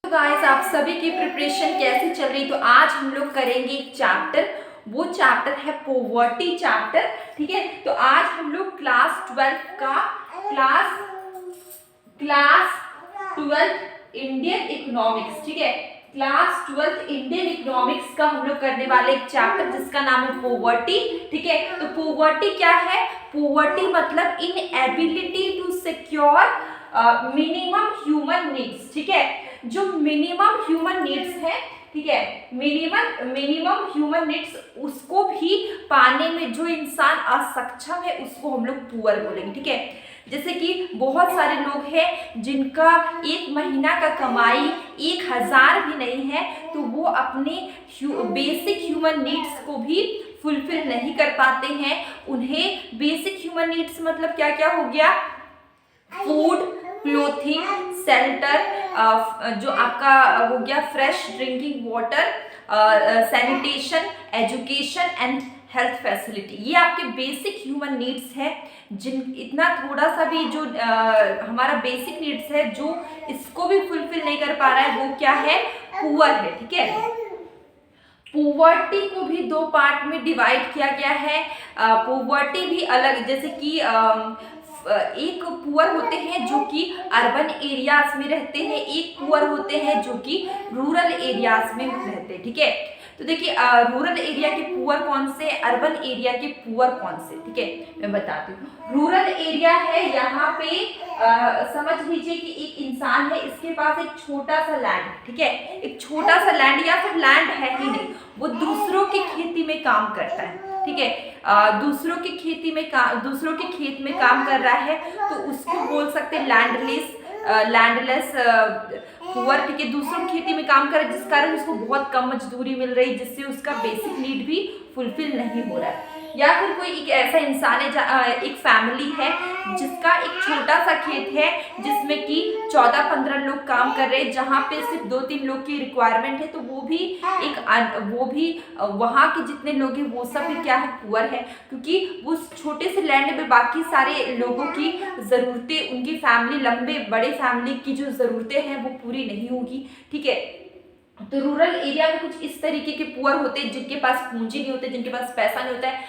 तो गाइस आप सभी की प्रिपरेशन कैसी चल रही। तो आज हम लोग करेंगे एक चैप्टर, वो चैप्टर है पॉवर्टी चैप्टर। ठीक है, तो आज हम लोग क्लास 12 इंडियन इकोनॉमिक्स, ठीक है, क्लास 12 इंडियन इकोनॉमिक्स का हम लोग करने वाले एक चैप्टर जिसका नाम है पॉवर्टी। ठीक है, तो पॉवर्टी क्या है? पॉवर्टी मतलब inability to secure minimum human needs. ठीक है, जो मिनिमम ह्यूमन नीड्स है, ठीक है, मिनिमम ह्यूमन नीड्स उसको भी पाने में जो इंसान असक्षम है उसको हम लोग पुअर बोलेंगे। ठीक है, जैसे कि बहुत सारे लोग हैं जिनका एक महीना का कमाई 1000 भी नहीं है, तो वो अपने बेसिक ह्यूमन नीड्स को भी फुलफिल नहीं कर पाते हैं। उन्हें बेसिक ह्यूमन नीड्स मतलब क्या क्या हो गया? फूड, क्लोथिंग, शेल्टर, जो आपका हो गया fresh drinking water, sanitation, education and health facility, ये आपके बेसिक ह्यूमन नीड्स है। जिन इतना थोड़ा सा भी जो हमारा बेसिक नीड्स है जो इसको भी फुलफिल नहीं कर पा रहा है वो क्या है? पुअर है। ठीक है, पॉवर्टी को भी दो पार्ट में डिवाइड किया गया है। पॉवर्टी भी अलग, जैसे कि एक पुअर होते हैं जो कि अर्बन एरियाज में रहते हैं, एक पुअर होते हैं जो कि रूरल एरियाज में रहते हैं। ठीक है, तो देखिए रूरल एरिया के पुअर कौन से, अर्बन एरिया के पुअर कौन से? ठीक है, मैं बताती हूँ। रूरल एरिया है, यहाँ पे समझ लीजिए कि एक इंसान है, इसके पास एक छोटा सा लैंड, ठीक है, एक छोटा सा लैंड या फिर लैंड है ही नहीं, वो दूसरों की खेती में काम करता है। ठीक है, दूसरों के खेत में काम कर रहा है, तो उसको बोल सकते हैं लैंडलेस पुअर। ठीक है, दूसरों की खेती में काम कर रहा है जिस कारण उसको बहुत कम मजदूरी मिल रही है, जिससे उसका बेसिक नीड भी फुलफिल नहीं हो रहा है। या फिर कोई एक ऐसा इंसान है, एक फैमिली है जिसका एक छोटा सा खेत है जिसमें कि 14-15 लोग काम कर रहे हैं, जहाँ पे सिर्फ 2-3 लोग की रिक्वायरमेंट है, तो वो भी वहाँ के जितने लोग हैं वो सब भी क्या है? पुअर है, क्योंकि उस छोटे से लैंड में बाकी सारे लोगों की ज़रूरतें, उनकी फैमिली, लंबे बड़े फैमिली की जो ज़रूरतें हैं वो पूरी नहीं होगी। ठीक है, तो रूरल एरिया में कुछ इस तरीके के पुअर होते हैं जिनके पास पूंजी नहीं होते, जिनके पास पैसा नहीं होता है,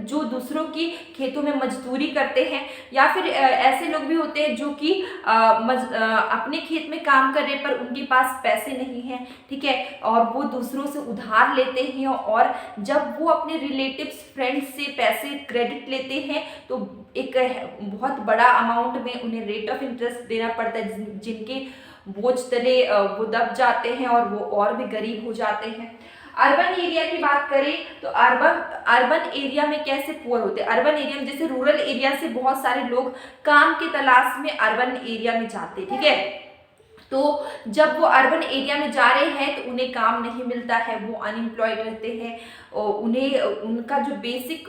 जो दूसरों की खेतों में मजदूरी करते हैं, या फिर ऐसे लोग भी होते हैं जो कि अपने खेत में काम कर रहे हैं पर उनके पास पैसे नहीं हैं। ठीक है, और वो दूसरों से उधार लेते हैं, और जब वो अपने रिलेटिव्स, फ्रेंड्स से पैसे क्रेडिट लेते हैं तो एक बहुत बड़ा अमाउंट में उन्हें रेट ऑफ इंटरेस्ट देना पड़ता है, जिनके बोझ तले वो दब जाते हैं और वो और भी गरीब हो जाते हैं। अर्बन एरिया की बात करें तो अर्बन एरिया में कैसे पुअर होते हैं? अर्बन एरिया में जैसे रूरल एरिया से बहुत सारे लोग काम की तलाश में अर्बन एरिया में जाते हैं। ठीक है, तो जब वो अर्बन एरिया में जा रहे हैं तो उन्हें काम नहीं मिलता है, वो अनएम्प्लॉयड रहते हैं, और उन्हें उनका जो बेसिक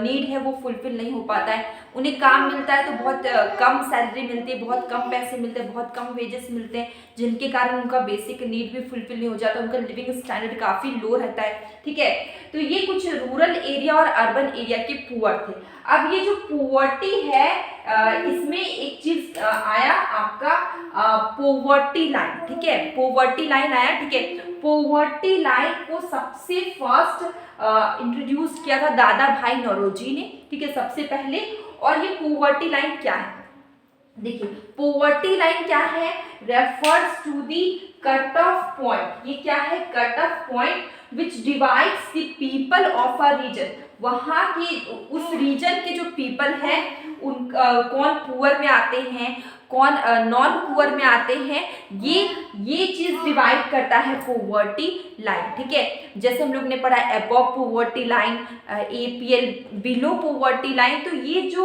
नीड है वो फुलफिल नहीं हो पाता है। उन्हें काम मिलता है तो बहुत कम सैलरी मिलती है, बहुत कम पैसे मिलते हैं, बहुत कम वेजेस मिलते हैं, जिनके कारण उनका बेसिक नीड भी फुलफिल नहीं हो जाता, उनका लिविंग स्टैंडर्ड काफ़ी लो रहता है। ठीक है, तो ये कुछ रूरल एरिया और अर्बन एरिया के पुअर थे। अब ये जो पुअर्टी है, इसमें एक चीज आया आपका पॉवर्टी लाइन। ठीक है, पॉवर्टी लाइन आया। ठीक है, पॉवर्टी लाइन को सबसे फर्स्ट इंट्रोड्यूस किया था दादा भाई नौरोजी ने। ठीक है, सबसे पहले। और ये पॉवर्टी लाइन क्या है? देखिए, पॉवर्टी लाइन क्या है? Refers to the cut off point. ये क्या है? Cut off point which divides the people of a region. वहाँ की उस रीजन के जो पीपल हैं उन कौन पुअर में आते हैं, कौन नॉन पुअर में आते हैं, ये चीज डिवाइड करता है पॉवर्टी लाइन। ठीक है, जैसे हम लोग ने पढ़ा above poverty line, APL below poverty line. तो ये जो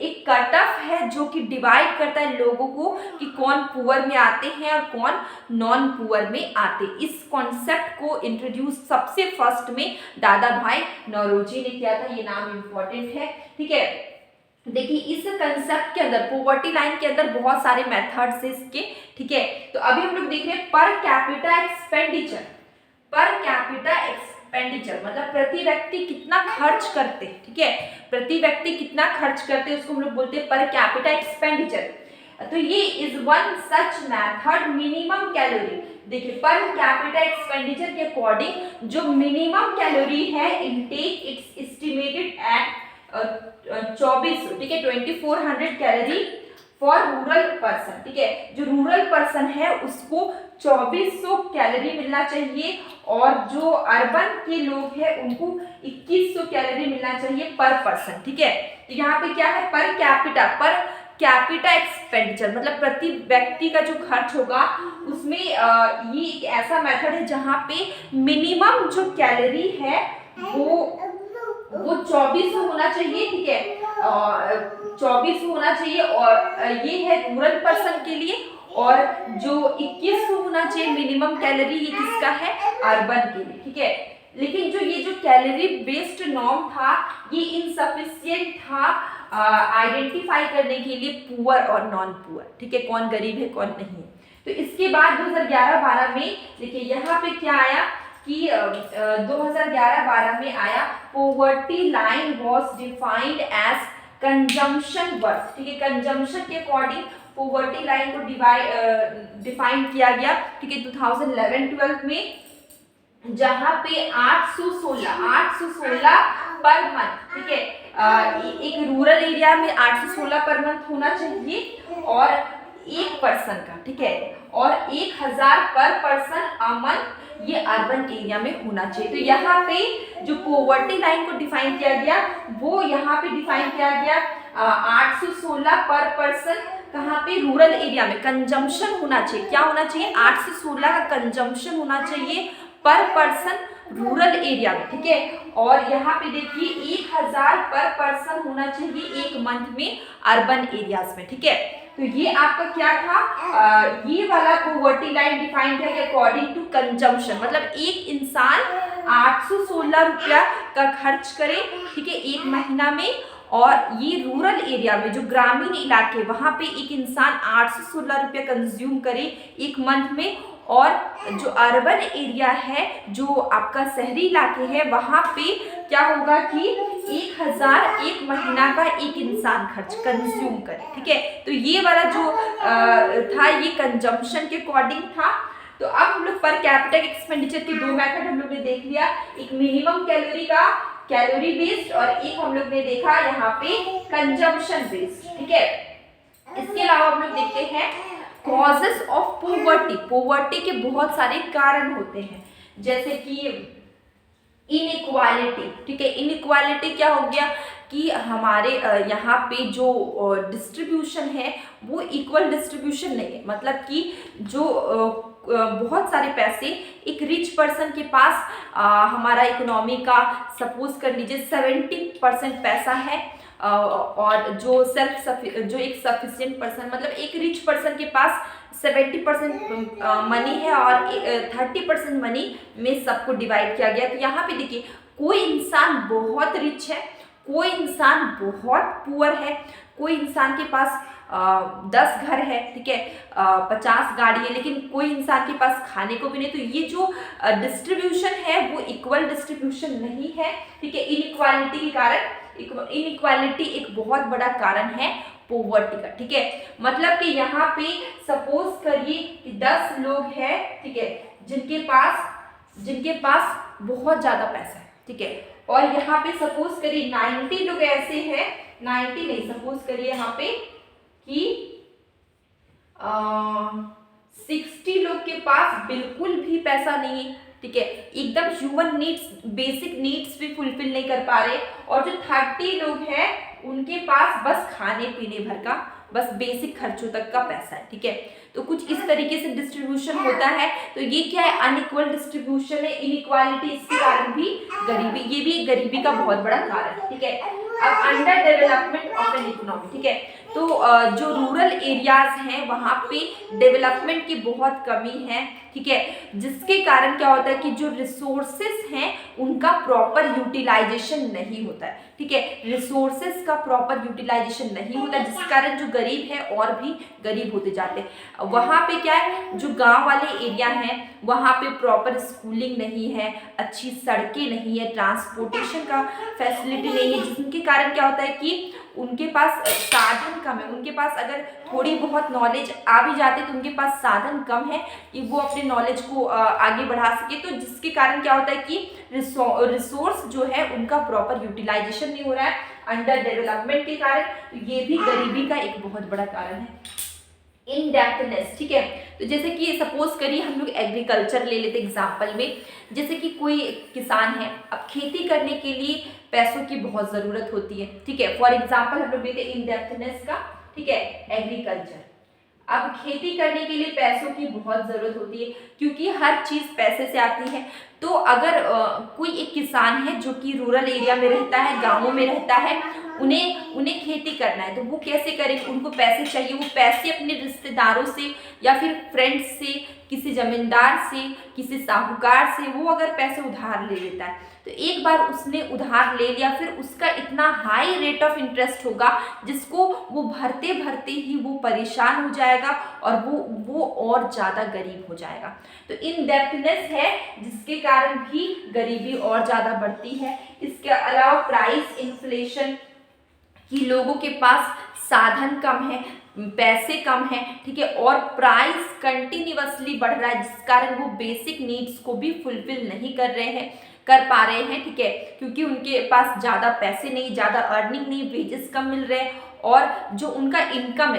एक कट ऑफ है जो कि डिवाइड करता है लोगों को कि कौन पुअर में आते हैं और कौन नॉन पुअर में आते। इस कॉन्सेप्ट को इंट्रोड्यूस सबसे फर्स्ट में दादा भाई नौरोजी ने किया था। ये नाम इंपॉर्टेंट है। ठीक है, देखिए इस कंसेप्ट के अंदर, पॉवर्टी लाइन के अंदर बहुत सारे मेथड्स हैं इसके। ठीक है, तो अभी हम लोग देख रहे हैं per capita expenditure. Per capita expenditure मतलब प्रति व्यक्ति कितना खर्च करते हैं। ठीक है, प्रति व्यक्ति कितना खर्च करते हैं उसको हम लोग बोलते हैं पर कैपिटा एक्सपेंडिचर। तो ये is one such method minimum calorie. देखिए पर कैपिटा एक्सपेंडिचर के अकॉर्डिंग जो मिनिमम कैलोरी है इनटेक इट्स एस्टिमेटेड एट 2400, ठीक है, 2400 कैलोरी फॉर रूरल पर्सन, ठीक है। जो रूरल पर्सन है उसको 2400 कैलोरी मिलना चाहिए और जो अर्बन के लोग हैं उनको 2100 कैलोरी मिलना चाहिए पर पर्सन, ठीक है। तो यहाँ पे क्या है, पर कैपिटा एक्सपेंडिचर मतलब प्रति व्यक्ति का जो खर्च होगा उसमें ये एक ऐसा मेथड है जहाँ पे मिनिमम जो कैलोरी है वो 2400 होना चाहिए, ठीक है, 2400 होना चाहिए और ये है रूरल पर्सन के लिए, और जो 2100 होना चाहिए मिनिमम कैलोरी ये किसका है, अर्बन के लिए, ठीक है। लेकिन जो कैलोरी बेस्ड नॉर्म था ये इनसफिशिएंट था आइडेंटिफाई करने के लिए पुअर और नॉन पुअर, ठीक है, कौन गरीब है कौन नहीं है। तो इसके बाद 2011-12 में देखिए यहाँ पे क्या आया कि 2011-12 में आया poverty line was defined as consumption worth, ठीक है। कंजम्पशन के अकॉर्डिंग पोवर्टी लाइन को डिफाइन किया गया, ठीक है, 2011-12 में, जहां पे 816 पर मंथ, ठीक है, एक रूरल एरिया में 816 पर मंथ होना चाहिए और एक पर्सन का, ठीक है, और 1000 पर पर्सन अ मंथ ये अर्बन एरिया में होना चाहिए। तो यहाँ पे जो पोवर्टी लाइन को डिफाइन किया गया वो यहाँ पे डिफाइन किया गया 816 पर पर्सन, कहाँ पे, रूरल एरिया में। कंजम्पशन होना चाहिए, क्या होना चाहिए, 816 का कंजम्पशन होना चाहिए पर पर्सन रूरल एरिया में, ठीक है। और यहाँ पे देखिए 1000 पर पर्सन होना चाहिए एक मंथ में अर्बन एरियाज में, ठीक है। तो ये आपका क्या था, ये वाला पोवर्टी लाइन डिफाइन किया गया अकॉर्डिंग टू कंजम्पशन, मतलब एक इंसान 816 रुपया का खर्च करे, ठीक है, एक महीना में, और ये रूरल एरिया में जो ग्रामीण इलाके वहां पे एक इंसान 816 रुपया कंज्यूम करे एक मंथ में, और जो अर्बन एरिया है जो आपका शहरी इलाके है वहां पे क्या होगा कि 1000 एक महीना का एक इंसान खर्च कंज्यूम करे, ठीक है। तो ये वाला जो था ये कंजम्पशन के अकॉर्डिंग था। तो अब हम लोग पर कैपिटा एक्सपेंडिचर के दो मेथड हम लोग ने देख लिया, एक मिनिमम कैलोरी का कैलोरी बेस्ड और एक हम लोग ने देखा यहाँ पे कंजम्पशन बेस्ड, ठीक है। इसके अलावा हम लोग देखते हैं कॉजेस ऑफ पोवर्टी। पोवर्टी के बहुत सारे कारण होते हैं, जैसे कि इनइक्वालिटी, ठीक है। इनइक्वालिटी क्या हो गया कि हमारे यहाँ पे जो डिस्ट्रीब्यूशन है वो इक्वल डिस्ट्रीब्यूशन नहीं है, मतलब कि जो बहुत सारे पैसे एक रिच पर्सन के पास हमारा इकोनॉमी का सपोज कर लीजिए 70% पैसा है, और जो एक सफिशिएंट पर्सन मतलब एक रिच पर्सन के पास 70% मनी है और 30% मनी में सबको डिवाइड किया गया। तो यहाँ पे देखिए कोई इंसान बहुत रिच है, कोई इंसान बहुत पुअर है, कोई इंसान के पास 10 घर है, ठीक है, 50 गाड़ी है, लेकिन कोई इंसान के पास खाने को भी नहीं। तो ये जो डिस्ट्रीब्यूशन है वो इक्वल डिस्ट्रीब्यूशन नहीं है, ठीक है। इनइक्वालिटी के कारण, इनइक्वालिटी एक बहुत बड़ा कारण है पोवर्टी का, ठीक है। मतलब कि यहाँ पे सपोज करिए कि 10 लोग हैं, ठीक है, जिनके पास बहुत ज्यादा पैसा है, ठीक है, और यहाँ पे सपोज करिए 90 लोग ऐसे हैं, 90 नहीं, सपोज करिए यहाँ पे कि 60 लोग के पास बिल्कुल भी पैसा नहीं है, ठीक है, एकदम ह्यूमन नीड्स, बेसिक नीड्स भी फुलफिल नहीं कर पा रहे, और जो 30 लोग हैं उनके पास बस खाने पीने भर का, बस बेसिक खर्चों तक का पैसा है, ठीक है। तो कुछ इस तरीके से डिस्ट्रीब्यूशन होता है। तो ये क्या है, अनइक्वल डिस्ट्रीब्यूशन है, इनइक्वालिटी, इसके कारण भी गरीबी, ये भी एक गरीबी का बहुत बड़ा कारण है, ठीक है। अब under development of an economy, ठीक है, तो जो रूरल एरियाज हैं वहाँ पे डेवलपमेंट की बहुत कमी है, ठीक है, जिसके कारण क्या होता है कि जो रिसोर्सेस हैं उनका प्रॉपर यूटिलाइजेशन नहीं होता है, ठीक है, रिसोर्सेस का प्रॉपर यूटिलाइजेशन नहीं होता, जिस कारण जो गरीब है और भी गरीब होते जाते हैं। वहाँ पे क्या है, जो गांव वाले एरिया हैं वहाँ पे प्रॉपर स्कूलिंग नहीं है, अच्छी सड़कें नहीं है, ट्रांसपोर्टेशन का फैसिलिटी नहीं है, जिसके कारण क्या होता है कि उनके पास साधन कम है, उनके पास अगर थोड़ी बहुत नॉलेज आ भी जाती है तो उनके पास साधन कम है कि वो अपने नॉलेज को आगे बढ़ा सके। तो जिसके कारण क्या होता है कि रिसोर्स जो है उनका प्रॉपर यूटिलाइजेशन नहीं हो रहा है अंडर डेवलपमेंट के कारण। तो ये भी गरीबी का एक बहुत बड़ा कारण है। इन डेप्थनेस, ठीक है। तो जैसे कि सपोज करिए हम लोग एग्रीकल्चर ले लेते एग्जाम्पल में, जैसे कि कोई किसान है, अब खेती करने के लिए पैसों की बहुत ज़रूरत होती है, ठीक है। फॉर एग्जाम्पल हम लोग लेते इन डेप्थनेस का, ठीक है, एग्रीकल्चर। अब खेती करने के लिए पैसों की बहुत ज़रूरत होती है क्योंकि हर चीज़ पैसे से आती है। तो अगर कोई एक किसान है जो कि रूरल एरिया में रहता है, गाँवों में रहता है, उन्हें खेती करना है तो वो कैसे करेंगे, उनको पैसे चाहिए। वो पैसे अपने रिश्तेदारों से या फिर फ्रेंड्स से, किसी जमींदार से, किसी साहूकार से वो अगर पैसे उधार ले लेता है तो एक बार उसने उधार ले लिया, फिर उसका इतना हाई रेट ऑफ इंटरेस्ट होगा जिसको वो भरते भरते ही वो परेशान हो जाएगा और वो और ज़्यादा गरीब हो जाएगा। तो इन डेप्थनेस है जिसके कारण भी गरीबी और ज़्यादा बढ़ती है। इसके अलावा प्राइस इन्फ्लेशन कि लोगों के पास साधन कम है, पैसे कम है, ठीक है, और प्राइस कंटिन्यूअसली बढ़ रहा है जिस कारण वो बेसिक नीड्स को भी फुलफिल नहीं कर पा रहे हैं, ठीक है, क्योंकि उनके पास ज़्यादा पैसे नहीं, ज़्यादा अर्निंग नहीं, वेजेस कम मिल रहे हैं और जो उनका इनकम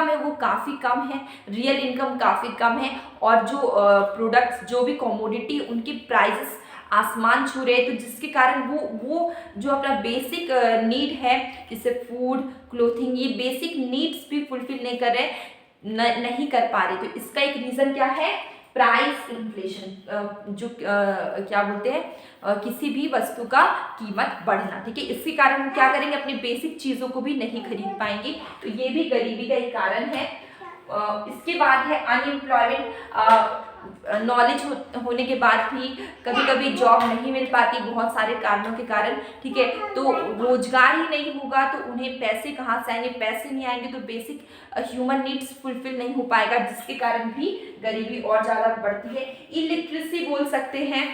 है वो काफ़ी कम है, रियल इनकम काफ़ी कम है और जो प्रोडक्ट्स, जो भी कमोडिटी, उनकी प्राइसेस आसमान छू रहे हैं। तो जिसके कारण वो जो अपना बेसिक नीड है जैसे फूड, क्लोथिंग, ये बेसिक नीड्स भी फुलफिल नहीं कर रहे, नहीं कर पा रहे। तो इसका एक रीज़न क्या है, प्राइस इन्फ्लेशन, जो क्या बोलते हैं, किसी भी वस्तु का कीमत बढ़ना, ठीक है। इसके कारण वो क्या करेंगे, अपनी बेसिक चीज़ों को भी नहीं खरीद पाएंगे। तो ये भी गरीबी का एक कारण है। इसके बाद है अनएम्प्लॉयमेंट। नॉलेज होने के बाद भी कभी कभी जॉब नहीं मिल पाती बहुत सारे कारणों के कारण, ठीक है। तो रोजगार ही नहीं होगा तो उन्हें पैसे कहाँ से आएंगे, पैसे नहीं आएंगे तो बेसिक ह्यूमन नीड्स फुलफिल नहीं हो पाएगा जिसके कारण भी गरीबी और ज़्यादा बढ़ती है। इलिटरेसी बोल सकते हैं।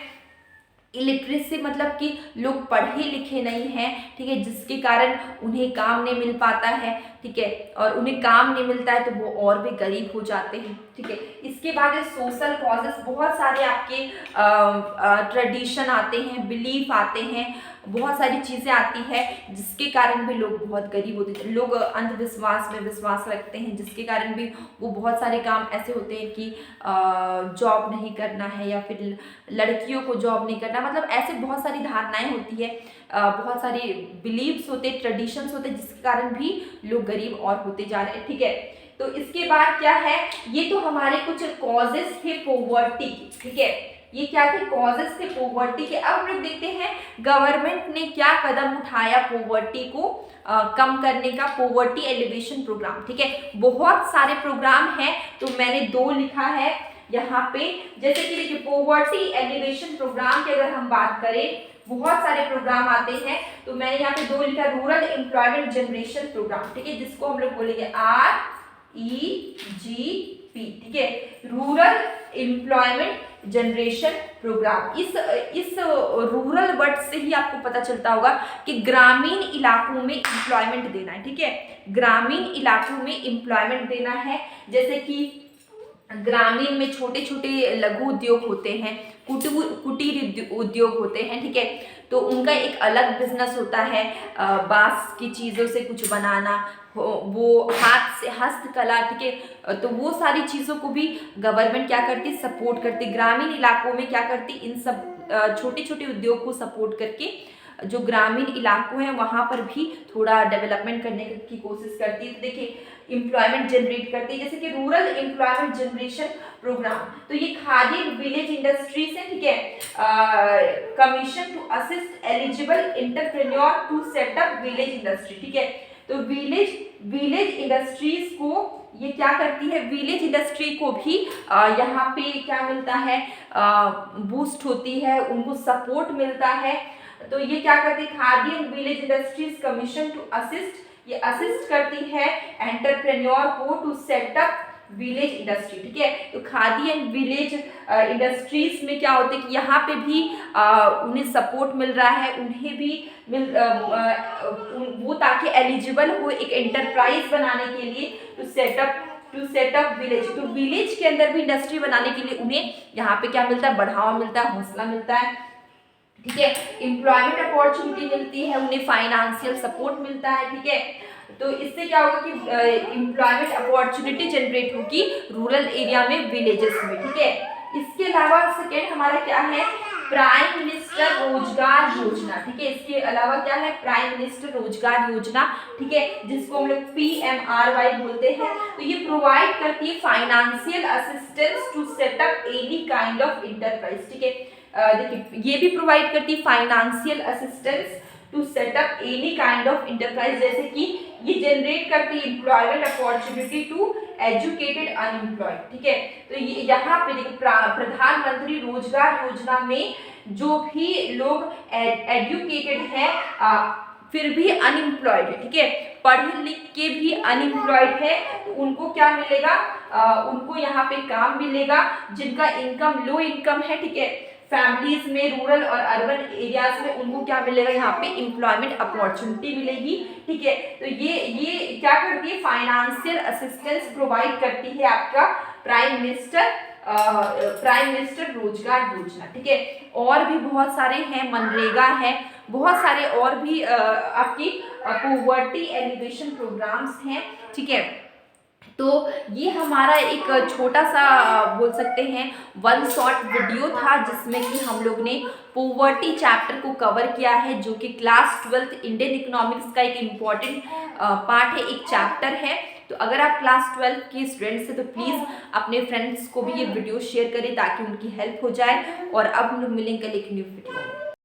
इलिटरेसी मतलब कि लोग पढ़े लिखे नहीं हैं, ठीक है, जिसके कारण उन्हें काम नहीं मिल पाता है, ठीक है, और उन्हें काम नहीं मिलता है तो वो और भी गरीब हो जाते हैं, ठीक है। इसके बाद है सोशल कॉजेस। बहुत सारे आपके ट्रेडिशन आते हैं, बिलीफ आते हैं, बहुत सारी चीज़ें आती है जिसके कारण भी लोग बहुत गरीब होते हैं। लोग अंधविश्वास में विश्वास रखते हैं जिसके कारण भी वो बहुत सारे काम ऐसे होते हैं कि जॉब नहीं करना है या फिर लड़कियों को जॉब नहीं करना, मतलब ऐसे बहुत सारी धारणाएं होती है, बहुत सारी बिलीव्स होते, ट्रेडिशंस होते जिसके कारण भी लोग गरीब और होते जा रहे हैं, ठीक है। तो इसके बाद क्या है, ये तो हमारे कुछ कॉजेस थे पॉवर्टी, ठीक है, ये क्या थे, कॉजेस थे पॉवर्टी के। अब हम लोग देखते हैं गवर्नमेंट ने क्या कदम उठाया पॉवर्टी को कम करने का, पॉवर्टी एलिवेशन प्रोग्राम, ठीक है। बहुत सारे प्रोग्राम हैं तो मैंने 2 लिखा है यहाँ पे। जैसे कि देखिए पॉवर्टी एलिवेशन प्रोग्राम की अगर हम बात करें, बहुत सारे प्रोग्राम आते हैं तो मैंने यहाँ पे 2 लिखा, रूरल एम्प्लॉयमेंट जनरेशन प्रोग्राम, ठीक है, जिसको हम लोग बोलेंगे REGP, ठीक है, रूरल एम्प्लॉयमेंट जनरेशन प्रोग्राम। इस रूरल वर्ड से ही आपको पता चलता होगा कि ग्रामीण इलाकों में एम्प्लॉयमेंट देना है, ठीक है, ग्रामीण इलाकों में एम्प्लॉयमेंट देना है। जैसे कि ग्रामीण में छोटे छोटे लघु उद्योग होते हैं, कुटीर उद्योग होते हैं, ठीक है, तो उनका एक अलग बिजनेस होता है, बांस की चीज़ों से कुछ बनाना, वो हाथ से हस्तकला, ठीक है, तो वो सारी चीज़ों को भी गवर्नमेंट क्या करती, सपोर्ट करती। ग्रामीण इलाकों में क्या करती, इन सब छोटे छोटे उद्योग को सपोर्ट करके जो ग्रामीण इलाकों हैं वहाँ पर भी थोड़ा डेवलपमेंट करने की कोशिश करती है। तो देखिए एम्प्लॉयमेंट जनरेट करती है, जैसे कि रूरल एम्प्लॉयमेंट जनरेशन प्रोग्राम, तो ये खादी विलेज इंडस्ट्रीज है, ठीक है, commission to assist eligible entrepreneur to set up village industry, ठीक है। तो विलेज इंडस्ट्रीज को ये क्या करती है, विलेज इंडस्ट्री को भी यहाँ पे क्या मिलता है, बूस्ट होती है, उनको सपोर्ट मिलता है। तो ये क्या करती है, Khadi and village industries commission to assist, ये असिस्ट करती है एंटरप्रेन्योर को टू सेटअप विलेज इंडस्ट्री, ठीक है। तो खादी एंड विलेज इंडस्ट्रीज में क्या होता है कि यहाँ पे भी उन्हें सपोर्ट मिल रहा है, उन्हें भी वो ताकि एलिजिबल हो एक एंटरप्राइज बनाने के लिए टू सेटअप विलेज। तो विलेज के अंदर भी इंडस्ट्री बनाने के लिए उन्हें यहाँ पे क्या मिलता है, बढ़ावा मिलता है, हौसला मिलता है, ठीक है। एम्प्लॉयमेंट अपॉर्चुनिटी मिलती है, उन्हें फाइनेंशियल सपोर्ट मिलता है, ठीक है। तो इससे क्या होगा कि एम्प्लॉयमेंट अपॉर्चुनिटी जनरेट होगी रूरल एरिया में, विलेजेस में, ठीक है। इसके अलावा सेकेंड हमारा क्या है, प्राइम मिनिस्टर रोजगार योजना, ठीक है। इसके अलावा क्या है, प्राइम मिनिस्टर रोजगार योजना, ठीक है, जिसको हम लोग PMRY बोलते हैं। तो ये प्रोवाइड करती है financial assistance to set up any kind of enterprise, ठीक है। देखिए ये भी प्रोवाइड करती है financial assistance to set up any kind of enterprise, जैसे कि ये जनरेट करती है employment opportunity to educated unemployed, ठीक है। तो ये यहाँ पे देखिए प्रधानमंत्री रोजगार योजना में जो भी लोग एजुकेटेड है फिर भी अनएम्प्लॉयड है, ठीक है, पढ़ लिख के भी अनएम्प्लॉयड है, तो उनको क्या मिलेगा, उनको यहाँ पे काम मिलेगा। जिनका इनकम लो इनकम है, ठीक है, फैमिलीज में रूरल और अर्बन एरियाज में, उनको क्या मिलेगा, यहाँ पे एम्प्लॉयमेंट अपॉर्चुनिटी मिलेगी, ठीक है। तो ये क्या करती है, फाइनेंशियल असिस्टेंस प्रोवाइड करती है आपका प्राइम मिनिस्टर रोजगार योजना, ठीक है। और भी बहुत सारे हैं, मनरेगा है, बहुत सारे और भी आपकी पॉवर्टी एलिवेशन प्रोग्राम्स हैं, ठीक है। तो ये हमारा एक छोटा सा बोल सकते हैं वन शॉट वीडियो था, जिसमें कि हम लोग ने पॉवर्टी चैप्टर को कवर किया है, जो कि क्लास 12 इंडियन इकोनॉमिक्स का एक इम्पॉर्टेंट पार्ट है, एक चैप्टर है। तो अगर आप क्लास 12 के स्टूडेंट्स हैं तो प्लीज़ अपने फ्रेंड्स को भी ये वीडियो शेयर करें ताकि उनकी हेल्प हो जाए। और अब हम लोग मिलेंगे कल एक न्यू वीडियो में।